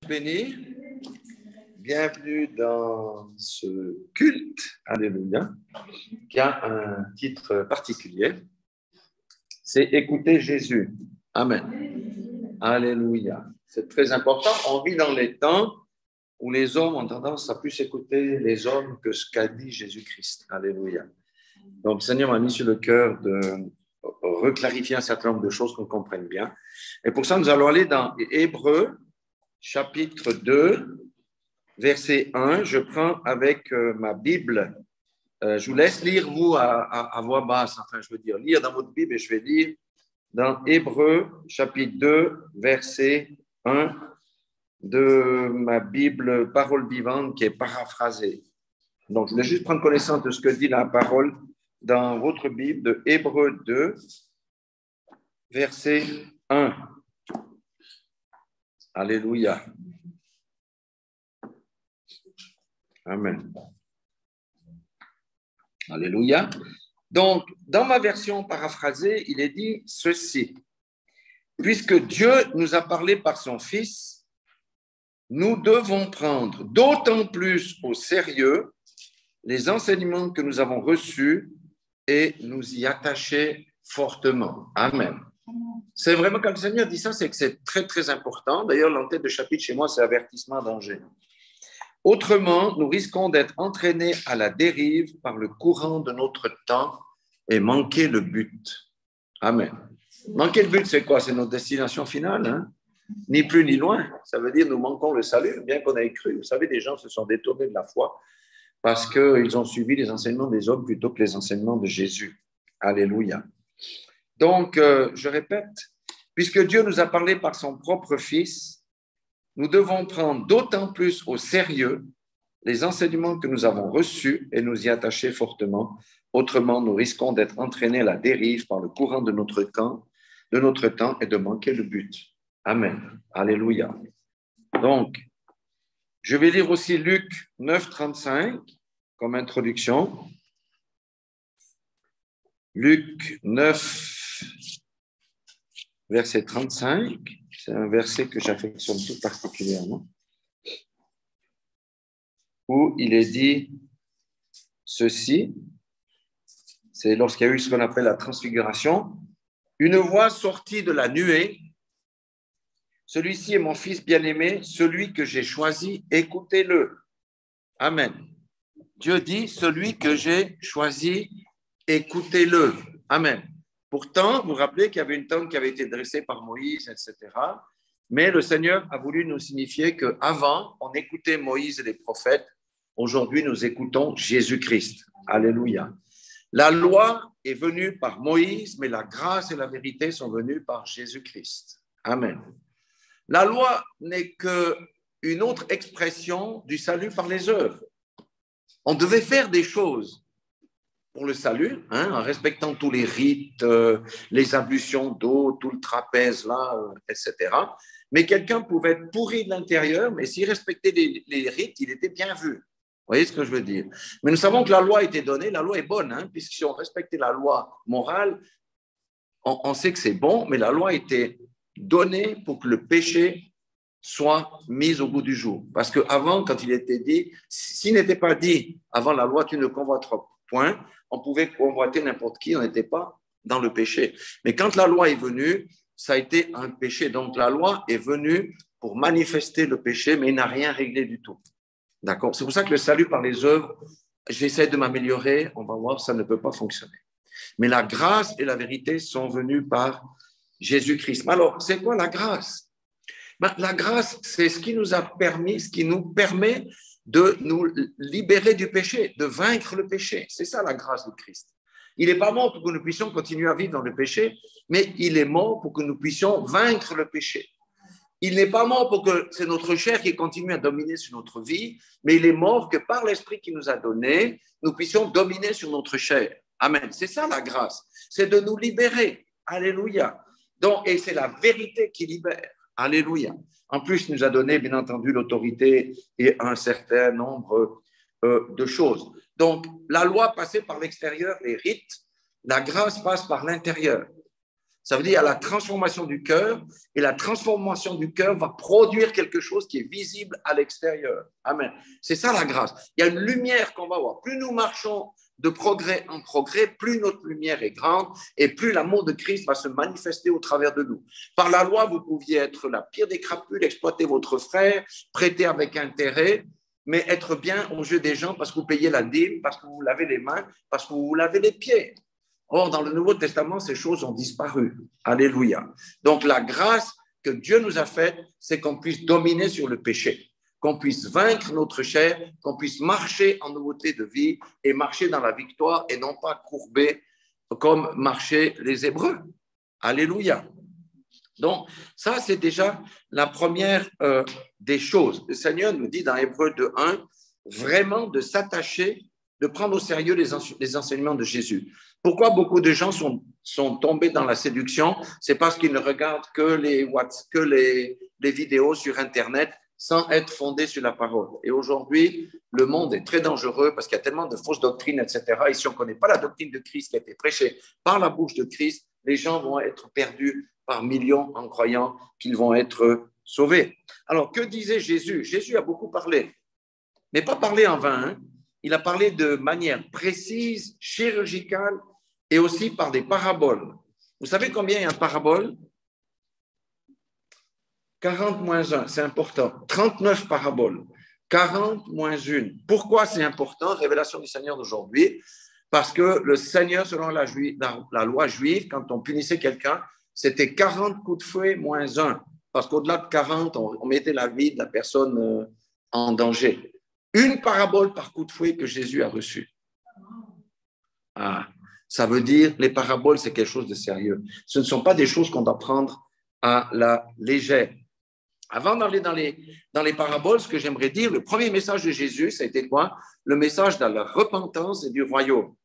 bénis. Bienvenue dans ce culte, alléluia, qui a un titre particulier. C'est écouter Jésus. Amen. Alléluia. C'est très important. On vit dans les temps où les hommes ont tendance à plus écouter les hommes que ce qu'a dit Jésus-Christ. Alléluia. Donc, le Seigneur m'a mis sur le cœur de reclarifier un certain nombre de choses qu'on comprenne bien. Et pour ça, nous allons aller dans Hébreux, chapitre 2, verset 1. Je prends avec ma Bible. Je vous laisse lire, vous, à voix basse. Enfin, je veux dire, lire dans votre Bible et je vais lire dans Hébreux, chapitre 2, verset 1 de ma Bible Parole vivante qui est paraphrasée. Donc, je voulais juste prendre connaissance de ce que dit la parole dans votre Bible de Hébreux 2, verset 1. Alléluia. Amen. Alléluia. Donc, dans ma version paraphrasée, il est dit ceci. Puisque Dieu nous a parlé par son Fils, nous devons prendre d'autant plus au sérieux les enseignements que nous avons reçus et nous y attacher fortement. Amen. C'est vraiment, quand le Seigneur dit ça, c'est que c'est très, très important. D'ailleurs, l'entête de chapitre chez moi, c'est avertissement danger. Autrement, nous risquons d'être entraînés à la dérive par le courant de notre temps et manquer le but. Amen. Manquer le but, c'est quoi? C'est notre destination finale, hein? Ni plus ni loin. Ça veut dire nous manquons le salut, bien qu'on ait cru. Vous savez, des gens se sont détournés de la foi parce qu'ils ont suivi les enseignements des hommes plutôt que les enseignements de Jésus. Alléluia. Donc, je répète, puisque Dieu nous a parlé par son propre Fils, nous devons prendre d'autant plus au sérieux les enseignements que nous avons reçus et nous y attacher fortement. Autrement, nous risquons d'être entraînés à la dérive par le courant de notre temps et de manquer le but. Amen. Alléluia. Donc, je vais lire aussi Luc 9, 35 comme introduction. Luc 9, verset 35. C'est un verset que j'affectionne tout particulièrement, où il est dit ceci, c'est lorsqu'il y a eu ce qu'on appelle la transfiguration, une voix sortie de la nuée, celui-ci est mon fils bien-aimé, celui que j'ai choisi, écoutez-le. Amen. Dieu dit, celui que j'ai choisi, écoutez-le. Amen. Pourtant, vous vous rappelez qu'il y avait une tente qui avait été dressée par Moïse, etc. Mais le Seigneur a voulu nous signifier qu'avant, on écoutait Moïse et les prophètes. Aujourd'hui, nous écoutons Jésus-Christ. Alléluia. La loi est venue par Moïse, mais la grâce et la vérité sont venues par Jésus-Christ. Amen. La loi n'est qu'une autre expression du salut par les œuvres. On devait faire des choses pour le salut, en respectant tous les rites, les ablutions d'eau, tout le trapèze là, etc. Mais quelqu'un pouvait être pourri de l'intérieur, mais s'il respectait les rites, il était bien vu. Vous voyez ce que je veux dire? Mais nous savons que la loi a été donnée, la loi est bonne, puisque si on respectait la loi morale, on sait que c'est bon, mais la loi a été donnée pour que le péché soit mis au bout du jour. Parce qu'avant, quand il était dit, s'il n'était pas dit avant la loi, tu ne convoiteras point, on pouvait convoiter n'importe qui, on n'était pas dans le péché. Mais quand la loi est venue, ça a été un péché. Donc la loi est venue pour manifester le péché, mais il n'a rien réglé du tout. D'accord? C'est pour ça que le salut par les œuvres, j'essaie de m'améliorer, on va voir, ça ne peut pas fonctionner. Mais la grâce et la vérité sont venues par Jésus-Christ. Alors, c'est quoi la grâce? La grâce, c'est ce qui nous a permis, ce qui nous permet de nous libérer du péché, de vaincre le péché. C'est ça la grâce de Christ. Il n'est pas mort pour que nous puissions continuer à vivre dans le péché, mais il est mort pour que nous puissions vaincre le péché. Il n'est pas mort pour que c'est notre chair qui continue à dominer sur notre vie, mais il est mort que par l'Esprit qu'il nous a donné, nous puissions dominer sur notre chair. Amen. C'est ça la grâce. C'est de nous libérer. Alléluia. Donc, et c'est la vérité qui libère. Alléluia. En plus, il nous a donné, bien entendu, l'autorité et un certain nombre de choses. Donc, la loi passait par l'extérieur, les rites. La grâce passe par l'intérieur. Ça veut dire qu'il y a la transformation du cœur et la transformation du cœur va produire quelque chose qui est visible à l'extérieur. Amen. C'est ça la grâce. Il y a une lumière qu'on va voir. Plus nous marchons de progrès en progrès, plus notre lumière est grande et plus l'amour de Christ va se manifester au travers de nous. Par la loi, vous pouviez être la pire des crapules, exploiter votre frère, prêter avec intérêt, mais être bien aux yeux des gens parce que vous payez la dîme, parce que vous vous lavez les mains, parce que vous vous lavez les pieds. Or, dans le Nouveau Testament, ces choses ont disparu. Alléluia. Donc, la grâce que Dieu nous a faite, c'est qu'on puisse dominer sur le péché, qu'on puisse vaincre notre chair, qu'on puisse marcher en nouveauté de vie et marcher dans la victoire et non pas courber comme marchaient les Hébreux. Alléluia. Donc, ça, c'est déjà la première des choses. Le Seigneur nous dit dans Hébreux 2:1, vraiment de s'attacher, de prendre au sérieux les enseignements de Jésus. Pourquoi beaucoup de gens sont tombés dans la séduction? C'est parce qu'ils ne regardent que les vidéos sur Internet sans être fondés sur la parole. Et aujourd'hui, le monde est très dangereux parce qu'il y a tellement de fausses doctrines, etc. Et si on ne connaît pas la doctrine de Christ qui a été prêchée par la bouche de Christ, les gens vont être perdus par millions en croyant qu'ils vont être sauvés. Alors, que disait Jésus? Jésus a beaucoup parlé, mais pas parlé en vain. Hein? Il a parlé de manière précise, chirurgicale et aussi par des paraboles. Vous savez combien il y a de paraboles? 40 moins 1, c'est important. 39 paraboles. 40 moins 1. Pourquoi c'est important? Révélation du Seigneur d'aujourd'hui. Parce que le Seigneur, selon la loi juive, quand on punissait quelqu'un, c'était 40 coups de fouet moins 1. Parce qu'au-delà de 40, on mettait la vie de la personne en danger. Une parabole par coup de fouet que Jésus a reçue. Ah, ça veut dire, les paraboles, c'est quelque chose de sérieux. Ce ne sont pas des choses qu'on doit prendre à la légère. Avant d'aller dans les paraboles, ce que j'aimerais dire, le premier message de Jésus, ça a été quoi? Le message de la repentance et du royaume.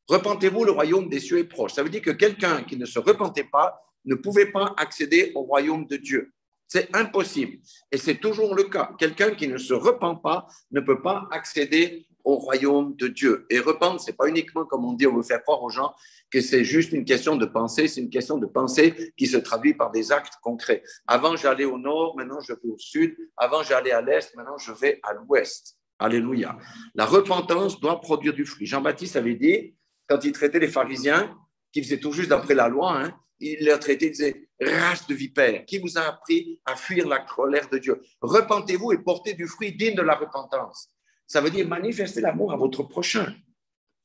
Repentez-vous, le royaume des cieux est proche. Ça veut dire que quelqu'un qui ne se repentait pas ne pouvait pas accéder au royaume de Dieu. C'est impossible. Et c'est toujours le cas. Quelqu'un qui ne se repent pas ne peut pas accéder au royaume de Dieu. Et repentance, ce n'est pas uniquement, comme on dit, on veut faire croire aux gens que c'est juste une question de pensée, c'est une question de pensée qui se traduit par des actes concrets. Avant, j'allais au nord, maintenant je vais au sud. Avant, j'allais à l'est, maintenant je vais à l'ouest. Alléluia. La repentance doit produire du fruit. Jean-Baptiste avait dit, quand il traitait les pharisiens, qui faisaient tout juste d'après la loi, hein, il les traitait, il disait, race de vipères, qui vous a appris à fuir la colère de Dieu? Repentez-vous et portez du fruit digne de la repentance. Ça veut dire manifester l'amour à votre prochain.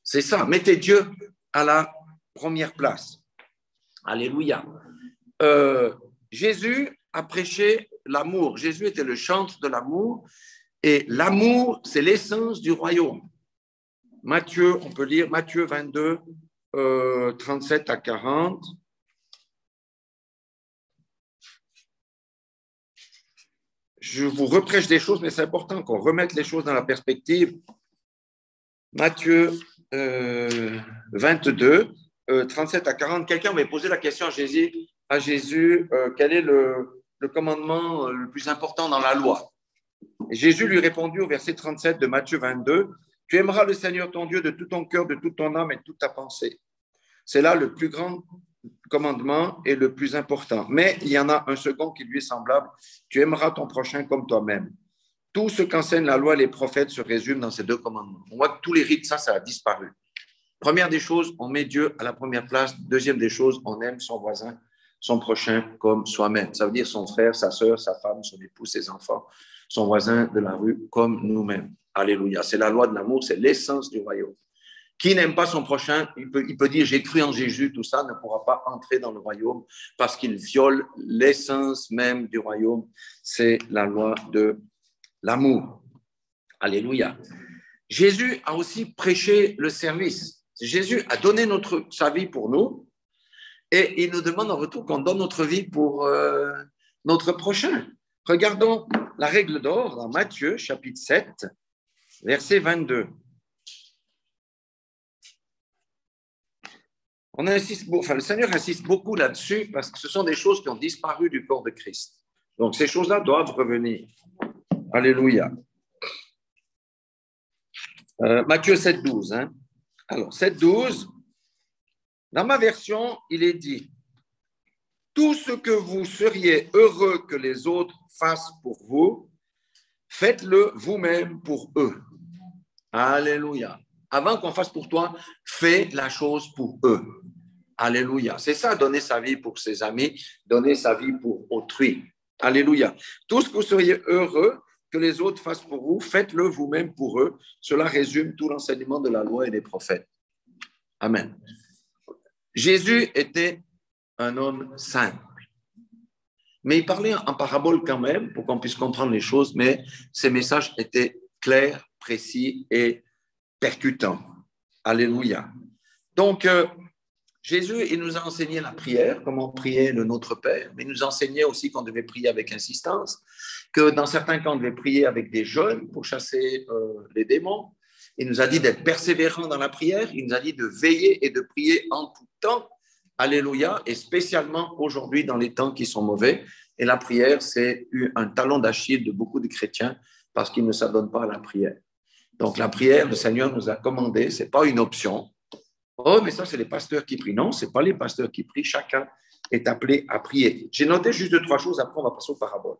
C'est ça. Mettez Dieu à la première place. Alléluia. Jésus a prêché l'amour. Jésus était le chantre de l'amour. Et l'amour, c'est l'essence du royaume. Matthieu, on peut lire Matthieu 22, 37 à 40. Je vous reprêche des choses, mais c'est important qu'on remette les choses dans la perspective. Matthieu 22, 37 à 40. Quelqu'un m'avait posé la question à Jésus, quel est le commandement le plus important dans la loi? Et Jésus lui répondit au verset 37 de Matthieu 22, « Tu aimeras le Seigneur ton Dieu de tout ton cœur, de toute ton âme et de toute ta pensée. » C'est là le plus grand commandement est le plus important. Mais il y en a un second qui lui est semblable. Tu aimeras ton prochain comme toi-même. Tout ce qu'enseignent la loi et les prophètes se résume dans ces deux commandements. On voit que tous les rites, ça a disparu. Première des choses, on met Dieu à la première place. Deuxième des choses, on aime son voisin, son prochain comme soi-même. Ça veut dire son frère, sa sœur, sa femme, son époux, ses enfants, son voisin de la rue comme nous-mêmes. Alléluia. C'est la loi de l'amour, c'est l'essence du royaume. Qui n'aime pas son prochain, il peut dire « j'ai cru en Jésus », tout ça ne pourra pas entrer dans le royaume parce qu'il viole l'essence même du royaume. C'est la loi de l'amour. Alléluia. Jésus a aussi prêché le service. Jésus a donné sa vie pour nous et il nous demande en retour qu'on donne notre vie pour notre prochain. Regardons la règle d'or dans Matthieu, chapitre 7, verset 22. Le Seigneur insiste beaucoup là-dessus parce que ce sont des choses qui ont disparu du corps de Christ. Donc, ces choses-là doivent revenir. Alléluia. Matthieu 7, 12. Hein. Alors, 7, 12. Dans ma version, il est dit tout ce que vous seriez heureux que les autres fassent pour vous, faites-le vous-même pour eux. Alléluia. Avant qu'on fasse pour toi, fais la chose pour eux. Alléluia. C'est ça, donner sa vie pour ses amis, donner sa vie pour autrui. Alléluia. Tout ce que vous seriez heureux que les autres fassent pour vous, faites-le vous-même pour eux. Cela résume tout l'enseignement de la loi et des prophètes. Amen. Jésus était un homme simple. Mais il parlait en parabole quand même pour qu'on puisse comprendre les choses, mais ses messages étaient clairs, précis et percutants. Alléluia. Donc, Jésus, il nous a enseigné la prière, comment prier le Notre Père, mais il nous enseignait aussi qu'on devait prier avec insistance, que dans certains cas, on devait prier avec des jeûnes pour chasser les démons. Il nous a dit d'être persévérant dans la prière, il nous a dit de veiller et de prier en tout temps. Alléluia, et spécialement aujourd'hui dans les temps qui sont mauvais. Et la prière, c'est un talon d'Achille de beaucoup de chrétiens parce qu'ils ne s'adonnent pas à la prière. Donc la prière, le Seigneur nous a commandé, ce n'est pas une option. Oh, mais ça, c'est les pasteurs qui prient. Non, ce n'est pas les pasteurs qui prient. Chacun est appelé à prier. J'ai noté juste 2-3 choses, après on va passer aux paraboles.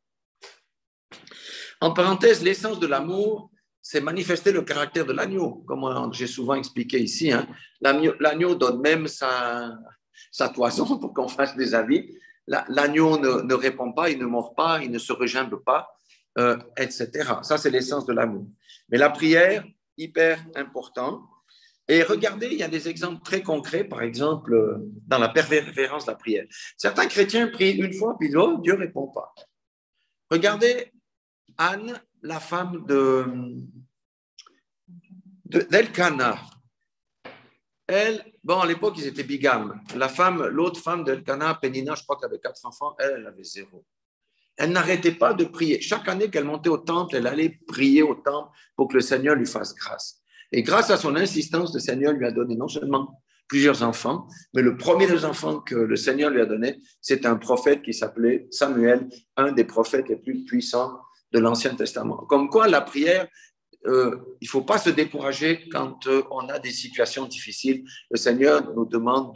En parenthèse, l'essence de l'amour, c'est manifester le caractère de l'agneau, comme j'ai souvent expliqué ici. Hein. L'agneau donne même sa toison pour qu'on fasse des avis. L'agneau ne répond pas, il ne mord pas, il ne se regimbe pas, etc. Ça, c'est l'essence de l'amour. Mais la prière, hyper important. Et regardez, il y a des exemples très concrets, par exemple, dans la persévérance de la prière. Certains chrétiens prient une fois, puis oh, Dieu ne répond pas. Regardez Anne, la femme d'Elkana. Elle, bon, à l'époque, ils étaient bigames. L'autre femme d'Elkana, Pénina, je crois qu'elle avait 4 enfants, elle avait 0. Elle n'arrêtait pas de prier. Chaque année qu'elle montait au temple, elle allait prier au temple pour que le Seigneur lui fasse grâce. Et grâce à son insistance, le Seigneur lui a donné non seulement plusieurs enfants, mais le premier des enfants que le Seigneur lui a donné, c'est un prophète qui s'appelait Samuel, un des prophètes les plus puissants de l'Ancien Testament. Comme quoi, la prière, il ne faut pas se décourager quand on a des situations difficiles. Le Seigneur nous demande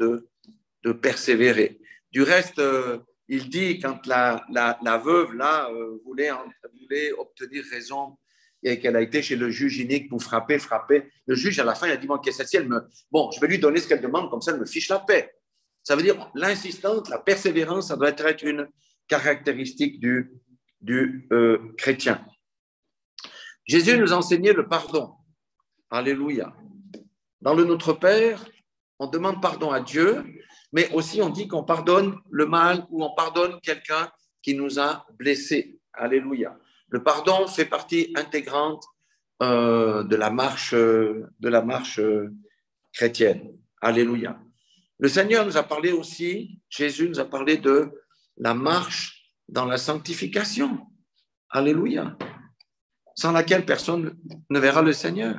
de persévérer. Du reste, il dit, quand la veuve là, voulait obtenir raison et qu'elle a été chez le juge inique pour frapper, le juge, à la fin, il a dit, bon, si elle je vais lui donner ce qu'elle demande, comme ça, elle me fiche la paix. Ça veut dire, l'insistance, la persévérance, ça doit être une caractéristique du chrétien. Jésus nous enseignait le pardon. Alléluia. Dans le Notre Père, on demande pardon à Dieu, mais aussi on dit qu'on pardonne le mal ou on pardonne quelqu'un qui nous a blessés. Alléluia. Le pardon fait partie intégrante de la marche chrétienne. Alléluia. Le Seigneur nous a parlé aussi, Jésus nous a parlé de la marche dans la sanctification. Alléluia. Sans laquelle personne ne verra le Seigneur.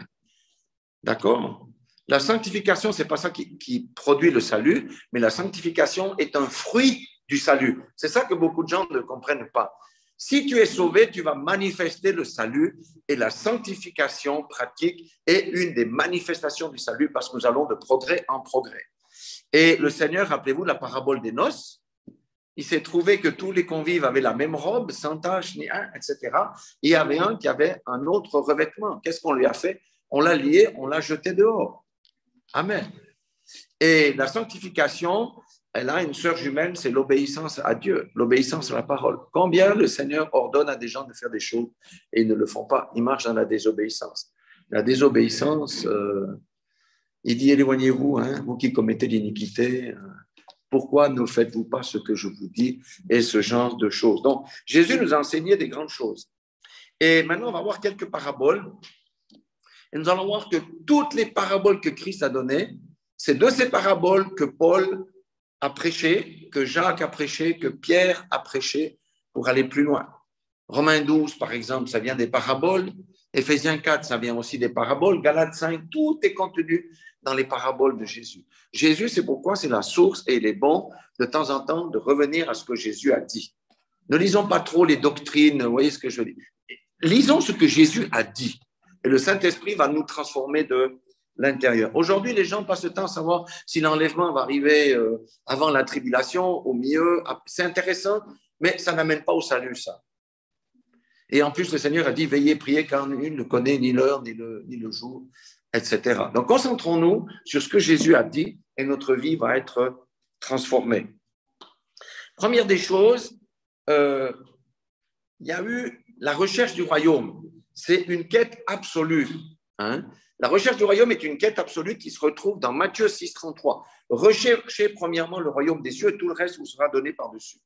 D'accord? La sanctification, ce n'est pas ça qui produit le salut, mais la sanctification est un fruit du salut. C'est ça que beaucoup de gens ne comprennent pas. Si tu es sauvé, tu vas manifester le salut et la sanctification pratique est une des manifestations du salut parce que nous allons de progrès en progrès. Et le Seigneur, rappelez-vous la parabole des noces, il s'est trouvé que tous les convives avaient la même robe, sans tache ni un, etc. Et il y avait un qui avait un autre revêtement. Qu'est-ce qu'on lui a fait? On l'a lié, on l'a jeté dehors. Amen. Et la sanctification, elle a une sœur jumelle, c'est l'obéissance à Dieu, l'obéissance à la parole. Combien le Seigneur ordonne à des gens de faire des choses et ils ne le font pas? Ils marchent dans la désobéissance. La désobéissance, il dit, éloignez-vous, vous qui commettez l'iniquité, pourquoi ne faites-vous pas ce que je vous dis et ce genre de choses? Donc, Jésus nous a enseigné des grandes choses. Et maintenant, on va voir quelques paraboles. Et nous allons voir que toutes les paraboles que Christ a données, c'est de ces paraboles que Paul a prêché, que Jacques a prêché, que Pierre a prêché pour aller plus loin. Romains 12, par exemple, ça vient des paraboles. Éphésiens 4, ça vient aussi des paraboles. Galates 5, tout est contenu dans les paraboles de Jésus. Jésus, c'est pourquoi c'est la source et il est bon de temps en temps de revenir à ce que Jésus a dit. Ne lisons pas trop les doctrines, vous voyez ce que je veux dire. Lisons ce que Jésus a dit et le Saint-Esprit va nous transformer de l'intérieur. Aujourd'hui, les gens passent le temps à savoir si l'enlèvement va arriver avant la tribulation, au milieu. C'est intéressant, mais ça n'amène pas au salut, ça. Et en plus, le Seigneur a dit, veillez, priez, car nul ne connaît ni l'heure, ni le jour, etc. Donc, concentrons-nous sur ce que Jésus a dit et notre vie va être transformée. Première des choses, il y a eu la recherche du royaume. C'est une quête absolue. Hein? La recherche du royaume est une quête absolue qui se retrouve dans Matthieu 6, 33. Recherchez premièrement le royaume des cieux et tout le reste vous sera donné par-dessus.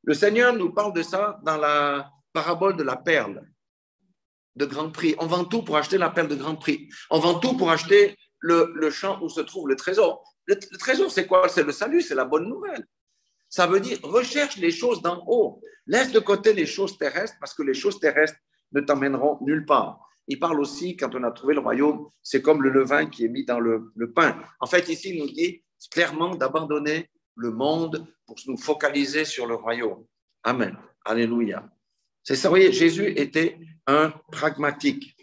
Le Seigneur nous parle de ça dans la parabole de la perle de grand prix. On vend tout pour acheter la perle de grand prix. On vend tout pour acheter le champ où se trouve le trésor. Le trésor, c'est quoi? C'est le salut, c'est la bonne nouvelle. Ça veut dire, recherche les choses d'en haut. Laisse de côté les choses terrestres parce que les choses terrestres ne t'emmèneront nulle part. Il parle aussi, quand on a trouvé le royaume, c'est comme le levain qui est mis dans le pain. En fait, ici, il nous dit clairement d'abandonner le monde pour nous focaliser sur le royaume. Amen. Alléluia. C'est ça, vous voyez, Jésus était un pragmatique.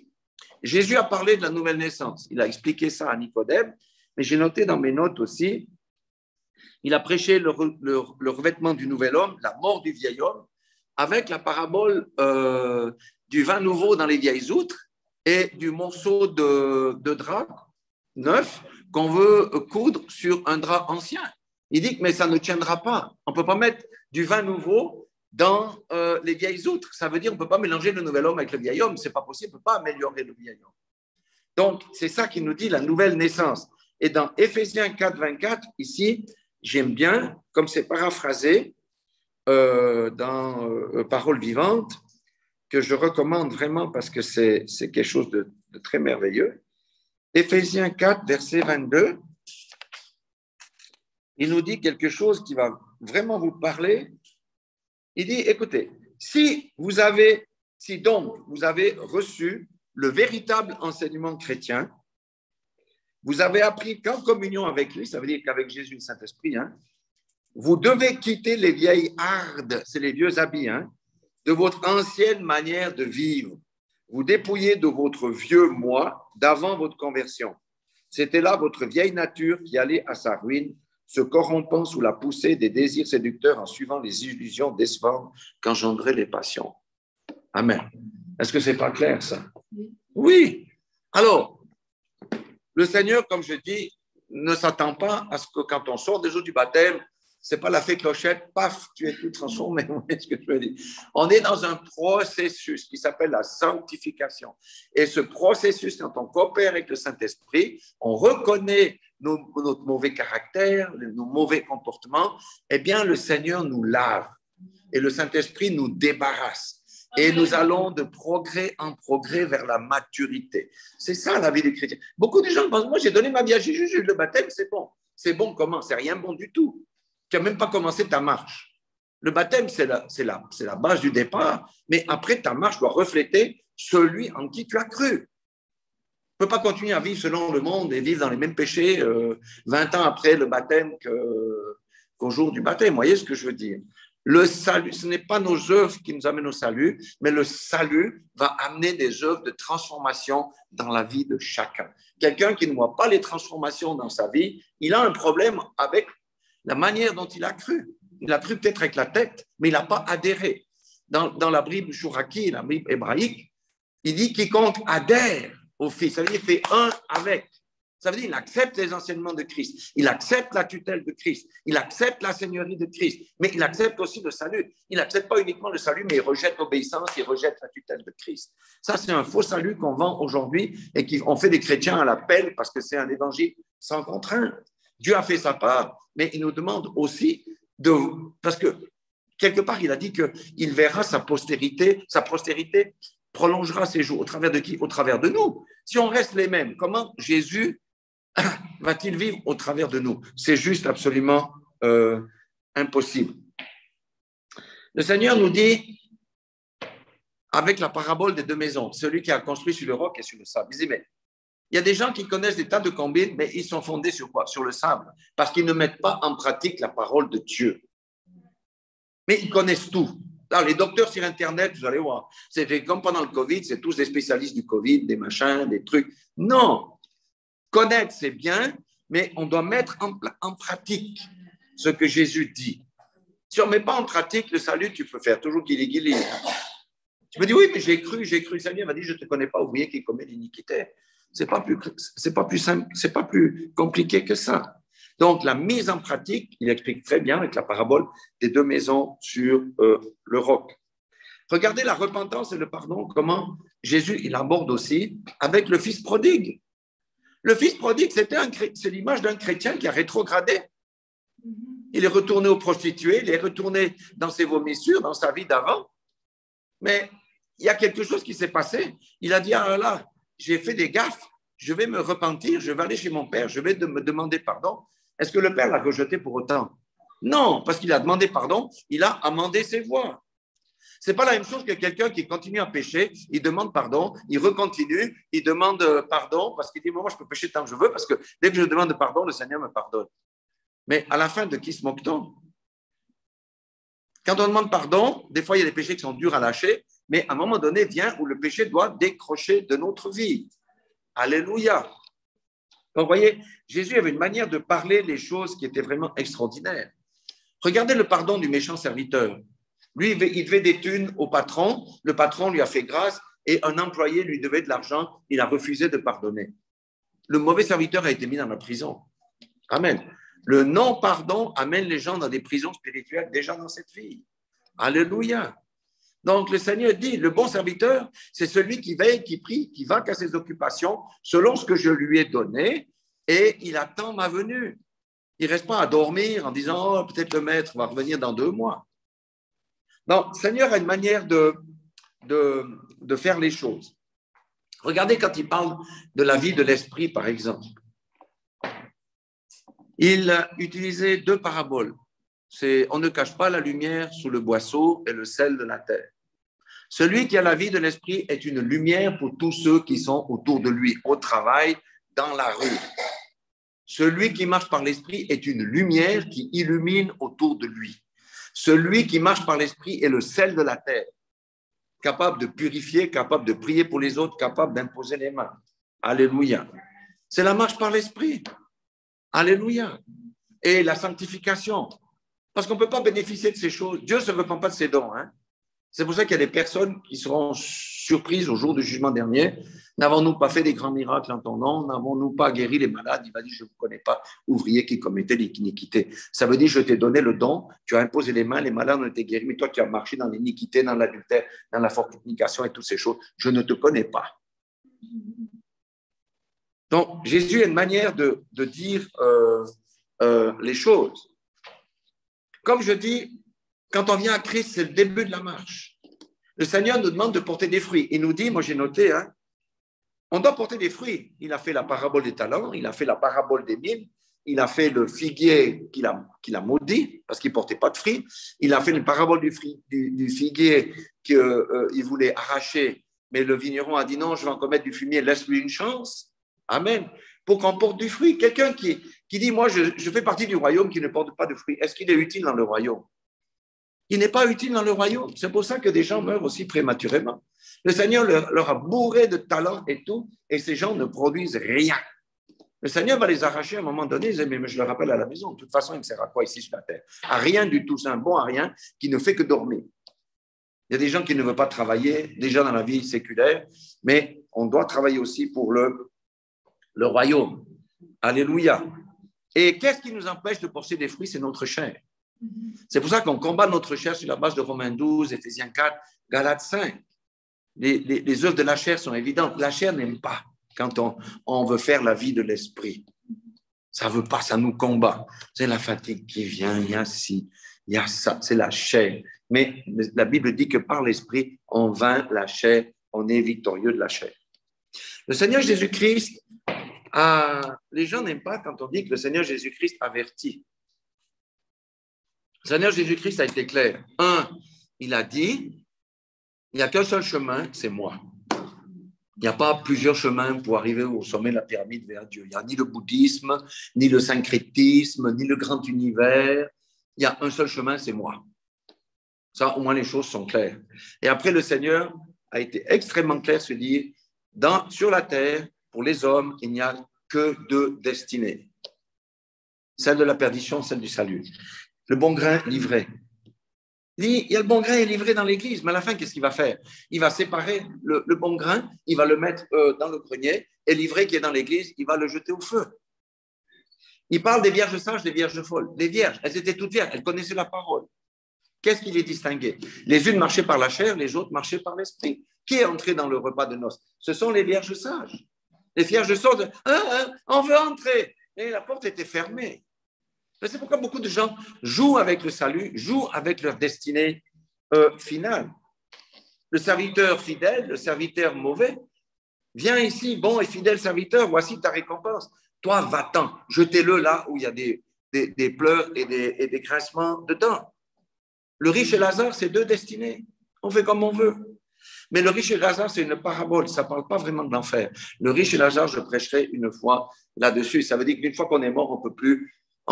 Jésus a parlé de la nouvelle naissance. Il a expliqué ça à Nicodème, mais j'ai noté dans mes notes aussi, il a prêché le revêtement du nouvel homme, la mort du vieil homme, avec la parabole du vin nouveau dans les vieilles outres et du morceau de drap neuf qu'on veut coudre sur un drap ancien. Il dit que mais ça ne tiendra pas. On ne peut pas mettre du vin nouveau dans les vieilles outres. Ça veut dire qu'on ne peut pas mélanger le nouvel homme avec le vieil homme. Ce n'est pas possible, on ne peut pas améliorer le vieil homme. Donc, c'est ça qui nous dit la nouvelle naissance. Et dans Éphésiens 4, 24, ici, j'aime bien, comme c'est paraphrasé dans Paroles vivantes, que je recommande vraiment parce que c'est quelque chose de très merveilleux. Éphésiens 4, verset 22, il nous dit quelque chose qui va vraiment vous parler. Il dit, écoutez, si donc vous avez reçu le véritable enseignement chrétien, vous avez appris qu'en communion avec lui, ça veut dire qu'avec Jésus le Saint-Esprit, hein, vous devez quitter les vieilles hardes, c'est les vieux habits, hein, de votre ancienne manière de vivre. Vous dépouillez de votre vieux moi d'avant votre conversion. C'était là votre vieille nature qui allait à sa ruine, se corrompant sous la poussée des désirs séducteurs en suivant les illusions décevantes qu'engendraient les passions. Amen. Est-ce que ce n'est pas clair, ça? Oui. Alors, le Seigneur, comme je dis, ne s'attend pas à ce que quand on sort des eaux du baptême, ce n'est pas la fée clochette, paf, tu es tout transformé. Vous voyez ce que je veux dire? On est dans un processus qui s'appelle la sanctification. Et ce processus, quand on coopère avec le Saint-Esprit, on reconnaît notre mauvais caractère, nos mauvais comportements, eh bien, le Seigneur nous lave et le Saint-Esprit nous débarrasse. Et nous allons de progrès en progrès vers la maturité. C'est ça la vie des chrétiens. Beaucoup de gens pensent, moi j'ai donné ma vie à Jésus, j'ai eu le baptême, c'est bon. C'est bon comment? C'est rien bon du tout. Tu n'as même pas commencé ta marche. Le baptême, c'est la base du départ, mais après ta marche doit refléter celui en qui tu as cru. Tu ne peux pas continuer à vivre selon le monde et vivre dans les mêmes péchés 20 ans après le baptême qu'au jour du baptême. Vous voyez ce que je veux dire? Le salut, ce n'est pas nos œuvres qui nous amènent au salut, mais le salut va amener des œuvres de transformation dans la vie de chacun. Quelqu'un qui ne voit pas les transformations dans sa vie, il a un problème avec la manière dont il a cru. Il a cru peut-être avec la tête, mais il n'a pas adhéré. Dans la Bible Chouraki, la Bible hébraïque, il dit quiconque adhère au Fils, ça veut dire fait un avec. Ça veut dire qu'il accepte les enseignements de Christ, il accepte la tutelle de Christ, il accepte la seigneurie de Christ, mais il accepte aussi le salut. Il n'accepte pas uniquement le salut, mais il rejette l'obéissance, il rejette la tutelle de Christ. Ça, c'est un faux salut qu'on vend aujourd'hui et qu'on fait des chrétiens à l'appel parce que c'est un évangile sans contrainte. Dieu a fait sa part, mais il nous demande aussi parce que quelque part, il a dit qu'il verra sa postérité prolongera ses jours. Au travers de qui? Au travers de nous. Si on reste les mêmes, comment Jésus va-t-il vivre au travers de nous? C'est juste absolument impossible. Le Seigneur nous dit, avec la parabole des deux maisons, celui qui a construit sur le roc et sur le sable. Il dit, mais il y a des gens qui connaissent des tas de combines, mais ils sont fondés sur quoi? Sur le sable, parce qu'ils ne mettent pas en pratique la parole de Dieu. Mais ils connaissent tout. Alors, les docteurs sur Internet, vous allez voir, c'était comme pendant le Covid, c'est tous des spécialistes du Covid, des machins, des trucs. Non, Connaître, c'est bien, mais on doit mettre en pratique ce que Jésus dit. Si on ne met pas en pratique le salut, tu peux faire toujours guili-guili. Tu me dis, oui, mais j'ai cru, le Seigneur m'a dit, je ne te connais pas, ouvrier qui commet l'iniquité. C'est pas plus simple, c'est pas plus compliqué que ça. Donc, la mise en pratique, il explique très bien avec la parabole des 2 maisons sur le roc. Regardez la repentance et le pardon, comment Jésus, il aborde aussi avec le fils prodigue. Le fils prodigue, c'est l'image d'un chrétien qui a rétrogradé. Il est retourné aux prostituées, il est retourné dans ses vomissures, dans sa vie d'avant. Mais il y a quelque chose qui s'est passé. Il a dit, ah là, j'ai fait des gaffes, je vais me repentir, je vais aller chez mon père, je vais me demander pardon. Est-ce que le père l'a rejeté pour autant? Non, parce qu'il a demandé pardon, il a amendé ses voies. Ce n'est pas la même chose que quelqu'un qui continue à pécher, il demande pardon, il recontinue, il demande pardon parce qu'il dit, moi, je peux pécher tant que je veux parce que dès que je demande pardon, le Seigneur me pardonne. Mais à la fin, de qui se moque-t-on? Quand on demande pardon, des fois, il y a des péchés qui sont durs à lâcher, mais à un moment donné, vient où le péché doit décrocher de notre vie. Alléluia. Donc, vous voyez, Jésus avait une manière de parler les choses qui étaient vraiment extraordinaires. Regardez le pardon du méchant serviteur. Lui, il devait des thunes au patron. Le patron lui a fait grâce et un employé lui devait de l'argent. Il a refusé de pardonner. Le mauvais serviteur a été mis dans la prison. Amen. Le non-pardon amène les gens dans des prisons spirituelles déjà dans cette vie. Alléluia. Donc, le Seigneur dit, le bon serviteur, c'est celui qui veille, qui prie, qui va qu'à ses occupations selon ce que je lui ai donné et il attend ma venue. Il ne reste pas à dormir en disant, oh, peut-être le maître va revenir dans 2 mois. Non, le Seigneur a une manière de faire les choses. Regardez quand il parle de la vie de l'esprit, par exemple. Il utilisait 2 paraboles. C'est on ne cache pas la lumière sous le boisseau et le sel de la terre. Celui qui a la vie de l'esprit est une lumière pour tous ceux qui sont autour de lui, au travail, dans la rue. Celui qui marche par l'esprit est une lumière qui illumine autour de lui. Celui qui marche par l'esprit est le sel de la terre, capable de purifier, capable de prier pour les autres, capable d'imposer les mains. Alléluia. C'est la marche par l'esprit. Alléluia. Et la sanctification. Parce qu'on ne peut pas bénéficier de ces choses. Dieu ne se repent pas de ses dons. Hein? C'est pour ça qu'il y a des personnes qui seront surprises au jour du jugement dernier. N'avons-nous pas fait des grands miracles en ton nom? N'avons-nous pas guéri les malades? Il va dire, je ne vous connais pas, ouvrier qui commettait l'iniquité. Ça veut dire, je t'ai donné le don, tu as imposé les mains, les malades ont été guéris, mais toi, tu as marché dans l'iniquité, dans l'adultère, dans la fornication et toutes ces choses. Je ne te connais pas. Donc, Jésus a une manière de dire les choses. Comme je dis, quand on vient à Christ, c'est le début de la marche. Le Seigneur nous demande de porter des fruits. Il nous dit, moi j'ai noté, hein, on doit porter des fruits. Il a fait la parabole des talents, il a fait la parabole des mines, il a fait le figuier qu'il a maudit parce qu'il ne portait pas de fruits. Il a fait une parabole du figuier qu'il voulait arracher, mais le vigneron a dit non, je vais encore mettre du fumier, laisse-lui une chance. Amen. Pour qu'on porte du fruit. Quelqu'un qui dit, moi, je fais partie du royaume qui ne porte pas de fruits. Est-ce qu'il est utile dans le royaume? Il n'est pas utile dans le royaume. C'est pour ça que des gens meurent aussi prématurément. Le Seigneur leur a bourré de talents et tout, et ces gens ne produisent rien. Le Seigneur va les arracher à un moment donné. Ils disent, mais je le rappelle à la maison. De toute façon, il me sert à quoi ici sur la terre? À rien du tout. C'est un bon à rien qui ne fait que dormir. Il y a des gens qui ne veulent pas travailler, déjà dans la vie séculaire, mais on doit travailler aussi pour le royaume. Alléluia. Et qu'est-ce qui nous empêche de porter des fruits? C'est notre chair. C'est pour ça qu'on combat notre chair sur la base de Romains 12, Éphésiens 4, Galates 5. Les œuvres de la chair sont évidentes. La chair n'aime pas quand on veut faire la vie de l'esprit. Ça ne veut pas, ça nous combat. C'est la fatigue qui vient, il y a ci, il y a ça, c'est la chair. Mais la Bible dit que par l'esprit, on vainc la chair, on est victorieux de la chair. Le Seigneur Jésus-Christ, les gens n'aiment pas quand on dit que le Seigneur Jésus-Christ avertit. Le Seigneur Jésus-Christ a été clair. Il a dit, il n'y a qu'un seul chemin, c'est moi. Il n'y a pas plusieurs chemins pour arriver au sommet de la pyramide vers Dieu. Il n'y a ni le bouddhisme, ni le syncrétisme, ni le grand univers. Il y a un seul chemin, c'est moi. Ça, au moins, les choses sont claires. Et après, le Seigneur a été extrêmement clair, se dire, sur la terre, pour les hommes, il n'y a que deux destinées. Celle de la perdition, celle du salut. Le bon grain livré. Il y a le bon grain est livré dans l'église, mais à la fin, qu'est-ce qu'il va faire? Il va séparer le bon grain, il va le mettre dans le grenier, et l'ivraie qui est dans l'église, il va le jeter au feu. Il parle des vierges sages, des vierges folles. Les vierges, elles étaient toutes vierges, elles connaissaient la parole. Qu'est-ce qui les distinguait? Les unes marchaient par la chair, les autres marchaient par l'esprit. Qui est entré dans le repas de noces? Ce sont les vierges sages. Les vierges sages, on veut entrer. Et la porte était fermée. C'est pourquoi beaucoup de gens jouent avec le salut, jouent avec leur destinée finale. Le serviteur fidèle, le serviteur mauvais, viens ici, bon et fidèle serviteur, voici ta récompense. Toi, va-t'en, jetez-le là où il y a des pleurs et des grincements dedans. Le riche et Lazare, c'est deux destinées. On fait comme on veut. Mais le riche et Lazare, c'est une parabole. Ça ne parle pas vraiment de l'enfer. Le riche et Lazare, je prêcherai une fois là-dessus. Ça veut dire qu'une fois qu'on est mort, on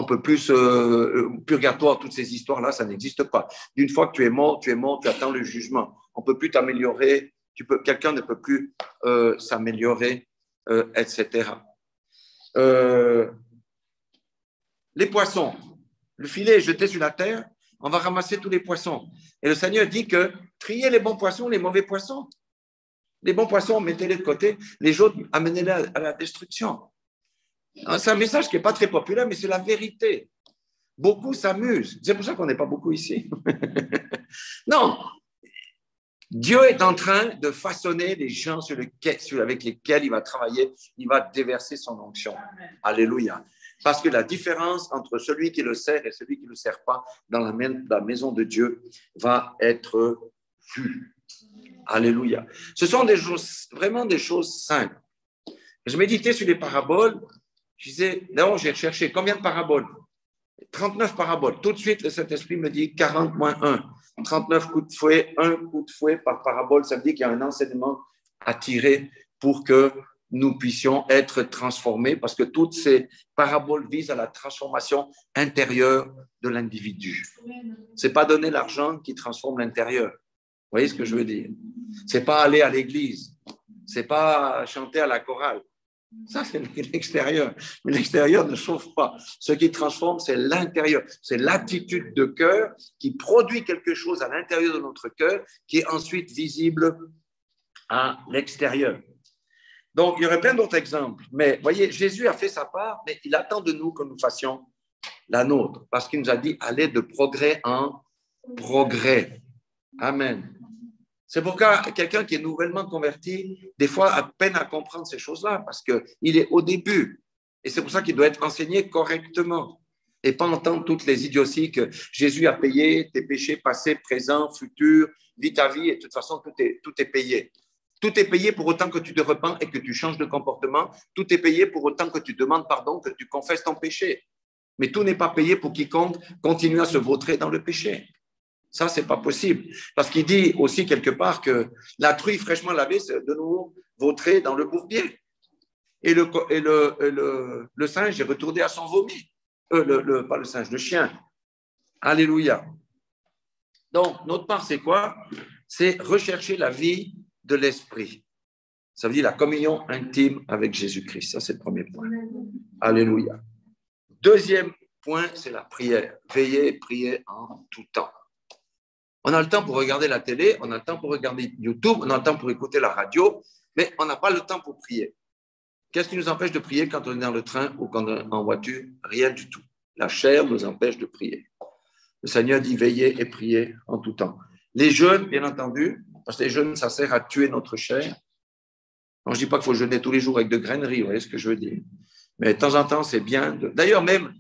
peut plus purgatoire, toutes ces histoires-là, ça n'existe pas. D'une fois que tu es mort, tu attends le jugement. On ne peut plus t'améliorer. Quelqu'un ne peut plus s'améliorer, etc. Les poissons. Le filet est jeté sur la terre. On va ramasser tous les poissons. Et le Seigneur dit que triez les bons poissons, les mauvais poissons. Les bons poissons, mettez-les de côté. Les autres, amenez-les à la destruction. C'est un message qui n'est pas très populaire, mais c'est la vérité. Beaucoup s'amusent. C'est pour ça qu'on n'est pas beaucoup ici. Non. Dieu est en train de façonner les gens avec lesquels il va travailler. Il va déverser son onction. Alléluia. Parce que la différence entre celui qui le sert et celui qui ne le sert pas dans la maison de Dieu va être vue. Alléluia. Ce sont vraiment des choses simples. Je méditais sur les paraboles. Je disais, d'abord, j'ai cherché combien de paraboles? 39 paraboles. Tout de suite, le Saint-Esprit me dit 40 moins 1. 39 coups de fouet, un coup de fouet par parabole. Ça veut dire qu'il y a un enseignement à tirer pour que nous puissions être transformés, parce que toutes ces paraboles visent à la transformation intérieure de l'individu. Ce n'est pas donner l'argent qui transforme l'intérieur. Vous voyez ce que je veux dire? Ce n'est pas aller à l'église. Ce n'est pas chanter à la chorale. Ça, c'est l'extérieur. Mais l'extérieur ne chauffe pas. Ce qui transforme, c'est l'intérieur. C'est l'attitude de cœur qui produit quelque chose à l'intérieur de notre cœur qui est ensuite visible à l'extérieur. Donc, il y aurait plein d'autres exemples. Mais voyez, Jésus a fait sa part, mais il attend de nous que nous fassions la nôtre. Parce qu'il nous a dit, allez de progrès en progrès. Amen. C'est pourquoi quelqu'un qui est nouvellement converti, des fois, a peine à comprendre ces choses-là, parce qu'il est au début. Et c'est pour ça qu'il doit être enseigné correctement. Et pas entendre toutes les idioties que Jésus a payé, tes péchés passés, présents, futurs, vis ta vie, et de toute façon, tout est payé. Tout est payé pour autant que tu te repens et que tu changes de comportement. Tout est payé pour autant que tu demandes pardon, que tu confesses ton péché. Mais tout n'est pas payé pour quiconque continue à se vautrer dans le péché. Ça, ce n'est pas possible. Parce qu'il dit aussi quelque part que la truie fraîchement lavée, c'est de nouveau vautrée dans le bourbier. Et le singe est retourné à son vomi. Pas le singe, le chien. Alléluia. Donc, notre part, c'est quoi? C'est rechercher la vie de l'esprit. Ça veut dire la communion intime avec Jésus-Christ. Ça, c'est le premier point. Alléluia. Deuxième point, c'est la prière. Veiller et prier en tout temps. On a le temps pour regarder la télé, on a le temps pour regarder YouTube, on a le temps pour écouter la radio, mais on n'a pas le temps pour prier. Qu'est-ce qui nous empêche de prier quand on est dans le train ou quand on est en voiture? Rien du tout. La chair nous empêche de prier. Le Seigneur dit veiller et prier en tout temps. Les jeûnes, bien entendu, parce que les jeûnes, ça sert à tuer notre chair. Donc, je ne dis pas qu'il faut jeûner tous les jours avec de graineries, vous voyez ce que je veux dire. Mais de temps en temps, c'est bien. D'ailleurs, même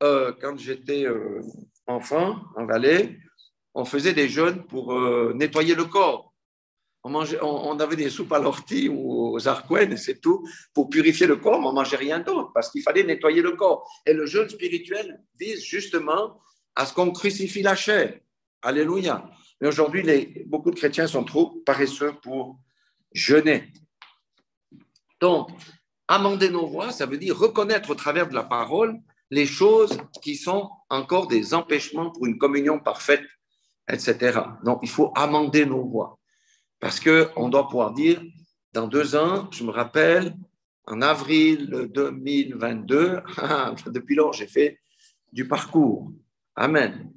quand j'étais enfant, en Valais, on faisait des jeûnes pour nettoyer le corps. On avait des soupes à l'ortie ou aux arquennes, c'est tout, pour purifier le corps, mais on ne mangeait rien d'autre, parce qu'il fallait nettoyer le corps. Et le jeûne spirituel vise justement à ce qu'on crucifie la chair. Alléluia. Mais aujourd'hui, beaucoup de chrétiens sont trop paresseux pour jeûner. Donc, amender nos voies, ça veut dire reconnaître au travers de la parole les choses qui sont encore des empêchements pour une communion parfaite, etc. Donc, il faut amender nos voies. Parce qu'on doit pouvoir dire, dans 2 ans, je me rappelle, en avril 2022, depuis lors, j'ai fait du parcours. Amen.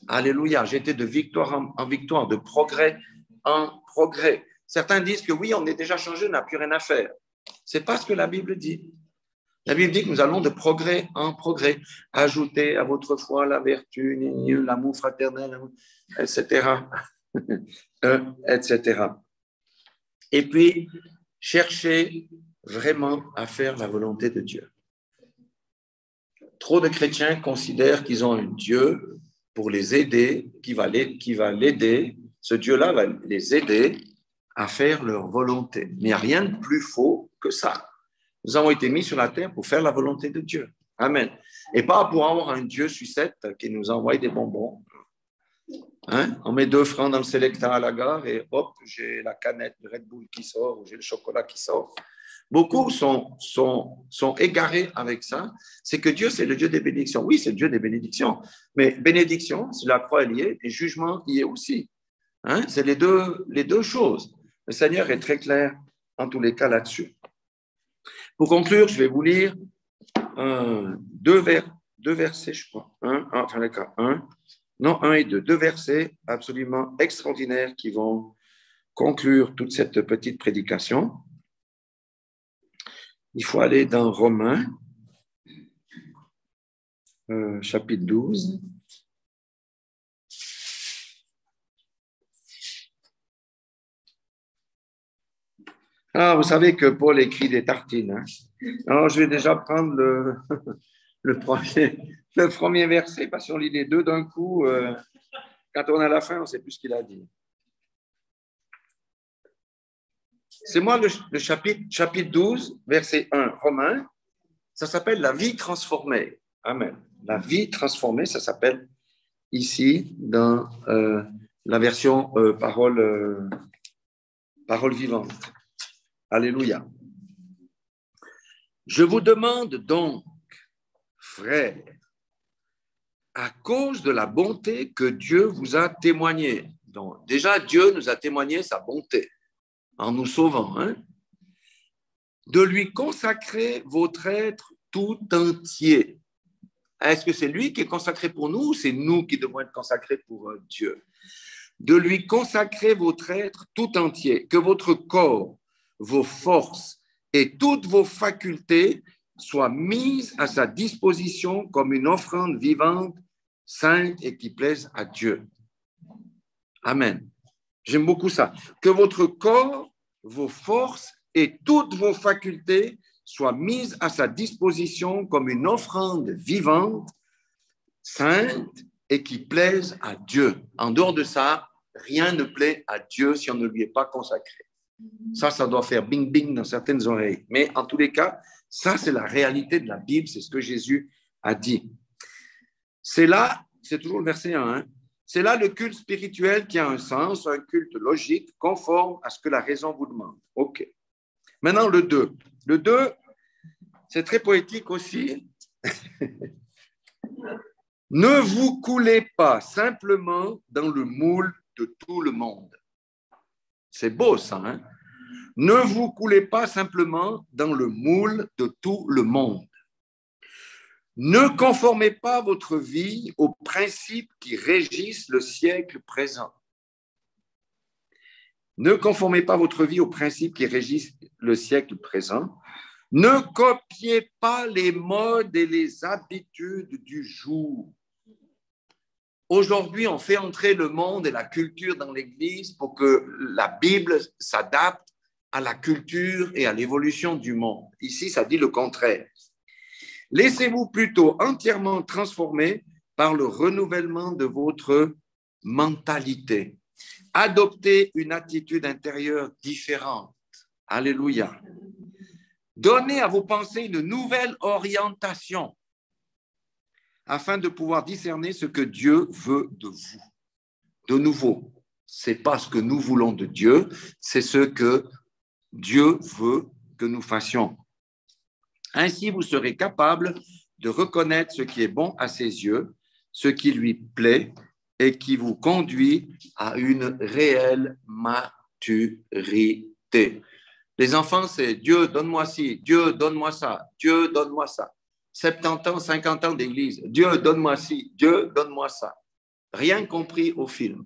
Alléluia. J'ai été de victoire en victoire, de progrès en progrès. Certains disent que oui, on est déjà changé, on n'a plus rien à faire. Ce n'est pas ce que la Bible dit. La Bible dit que nous allons de progrès en progrès. Ajoutez à votre foi la vertu, l'amour fraternel, etc. etc. Et puis, cherchez vraiment à faire la volonté de Dieu. Trop de chrétiens considèrent qu'ils ont un Dieu pour les aider, qui va l'aider. Ce Dieu-là va les aider à faire leur volonté. Mais il n'y a rien de plus faux que ça. Nous avons été mis sur la terre pour faire la volonté de Dieu. Amen. Et pas pour avoir un Dieu sucette qui nous envoie des bonbons. Hein? On met 2 francs dans le Selecta à la gare et hop, j'ai la canette de Red Bull qui sort ou j'ai le chocolat qui sort. Beaucoup sont égarés avec ça. C'est que Dieu, c'est le Dieu des bénédictions. Oui, c'est le Dieu des bénédictions. Mais bénédiction, si la croix elle y est, et jugement y est aussi. Hein? C'est les deux choses. Le Seigneur est très clair en tous les cas là-dessus. Pour conclure, je vais vous lire deux versets, je crois. Un et deux. 2 versets absolument extraordinaires qui vont conclure toute cette petite prédication. Il faut aller dans Romains, chapitre 12. Ah, vous savez que Paul écrit des tartines. Hein? Alors, je vais déjà prendre le premier verset, parce qu'on lit les deux d'un coup. Quand on est à la fin, on ne sait plus ce qu'il a dit. C'est moi le chapitre 12, verset 1, Romains. Ça s'appelle la vie transformée. Amen. La vie transformée, ça s'appelle ici dans la version parole vivante. Alléluia. Je vous demande donc, frères, à cause de la bonté que Dieu vous a témoignée. Donc, déjà, Dieu nous a témoigné sa bonté en nous sauvant, hein, de lui consacrer votre être tout entier. Est-ce que c'est lui qui est consacré pour nous ou c'est nous qui devons être consacrés pour Dieu? De lui consacrer votre être tout entier, que votre corps, vos forces et toutes vos facultés soient mises à sa disposition comme une offrande vivante, sainte et qui plaise à Dieu. Amen. J'aime beaucoup ça. Que votre corps, vos forces et toutes vos facultés soient mises à sa disposition comme une offrande vivante, sainte et qui plaise à Dieu. En dehors de ça, rien ne plaît à Dieu si on ne lui est pas consacré. Ça doit faire bing-bing dans certaines oreilles. Mais en tous les cas, ça, c'est la réalité de la Bible, c'est ce que Jésus a dit. C'est là, c'est toujours le verset 1, hein, c'est là le culte spirituel qui a un sens, un culte logique, conforme à ce que la raison vous demande. OK. Maintenant, le 2. Le 2, c'est très poétique aussi. Ne vous coulez pas simplement dans le moule de tout le monde. C'est beau ça, hein? Ne vous coulez pas simplement dans le moule de tout le monde. Ne conformez pas votre vie aux principes qui régissent le siècle présent. Ne conformez pas votre vie aux principes qui régissent le siècle présent. Ne copiez pas les modes et les habitudes du jour. Aujourd'hui, on fait entrer le monde et la culture dans l'Église pour que la Bible s'adapte à la culture et à l'évolution du monde. Ici, ça dit le contraire. Laissez-vous plutôt entièrement transformer par le renouvellement de votre mentalité. Adoptez une attitude intérieure différente. Alléluia. Donnez à vos pensées une nouvelle orientation afin de pouvoir discerner ce que Dieu veut de vous. De nouveau, ce n'est pas ce que nous voulons de Dieu, c'est ce que Dieu veut que nous fassions. Ainsi, vous serez capable de reconnaître ce qui est bon à ses yeux, ce qui lui plaît et qui vous conduit à une réelle maturité. Les enfants, c'est Dieu, donne-moi ci, Dieu, donne-moi ça, Dieu, donne-moi ça. 70 ans, 50 ans d'église, Dieu, donne-moi ci, Dieu, donne-moi ça. Rien compris au film,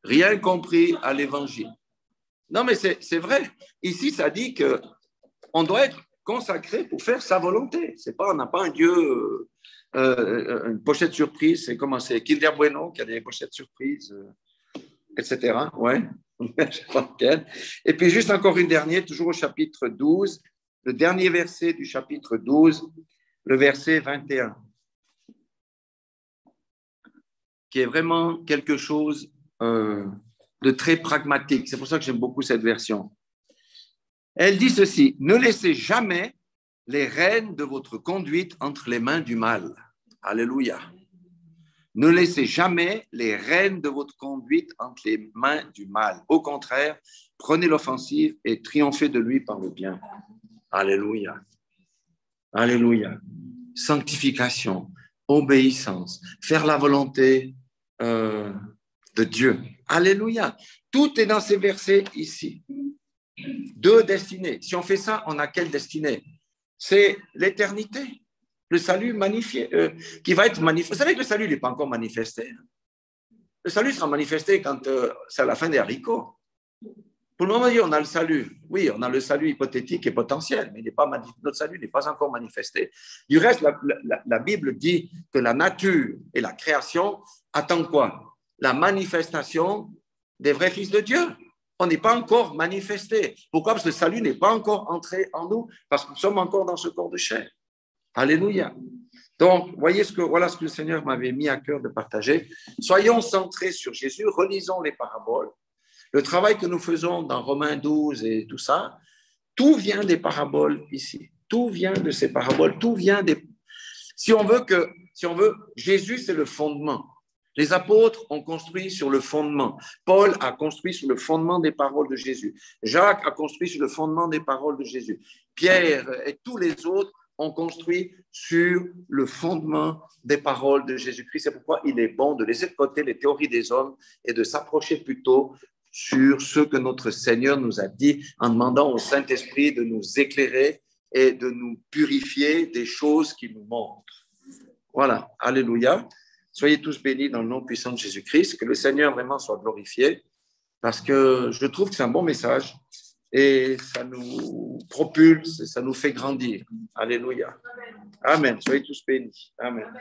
rien compris à l'évangile. Non, mais c'est vrai. Ici, ça dit qu'on doit être consacré pour faire sa volonté. C'est pas, on n'a pas un Dieu, une pochette surprise, c'est comment c'est Kinder Bueno qui a des pochettes surprises, etc. Ouais. Et puis juste encore une dernière, toujours au chapitre 12, le dernier verset du chapitre 12, le verset 21, qui est vraiment quelque chose de très pragmatique. C'est pour ça que j'aime beaucoup cette version. Elle dit ceci: ne laissez jamais les rênes de votre conduite entre les mains du mal. Alléluia. Ne laissez jamais les rênes de votre conduite entre les mains du mal. Au contraire, prenez l'offensive et triomphez de lui par le bien. Alléluia. Alléluia. Sanctification, obéissance, faire la volonté de Dieu. Alléluia. Tout est dans ces versets ici. Deux destinées. Si on fait ça, on a quelle destinée? C'est l'éternité. Le salut magnifié, qui va être manifesté. Vous savez que le salut n'est pas encore manifesté. Le salut sera manifesté quand c'est à la fin des haricots. Pour le moment, on a le salut. Oui, on a le salut hypothétique et potentiel, mais notre salut n'est pas encore manifesté. Du reste, la Bible dit que la nature et la création attendent quoi? La manifestation des vrais fils de Dieu. On n'est pas encore manifesté. Pourquoi? Parce que le salut n'est pas encore entré en nous, parce que nous sommes encore dans ce corps de chair. Alléluia. Donc, voilà ce que le Seigneur m'avait mis à cœur de partager. Soyons centrés sur Jésus, relisons les paraboles. Le travail que nous faisons dans Romains 12 et tout ça, tout vient des paraboles ici. Tout vient de ces paraboles, tout vient des... Si on veut, Jésus, c'est le fondement. Les apôtres ont construit sur le fondement. Paul a construit sur le fondement des paroles de Jésus. Jacques a construit sur le fondement des paroles de Jésus. Pierre et tous les autres ont construit sur le fondement des paroles de Jésus-Christ. C'est pourquoi il est bon de laisser de côté les théories des hommes et de s'approcher plutôt sur ce que notre Seigneur nous a dit en demandant au Saint-Esprit de nous éclairer et de nous purifier des choses qu'il nous montre. Voilà, alléluia. Soyez tous bénis dans le nom puissant de Jésus-Christ, que le Seigneur vraiment soit glorifié, parce que je trouve que c'est un bon message et ça nous propulse, ça nous fait grandir. Alléluia. Amen. Soyez tous bénis. Amen.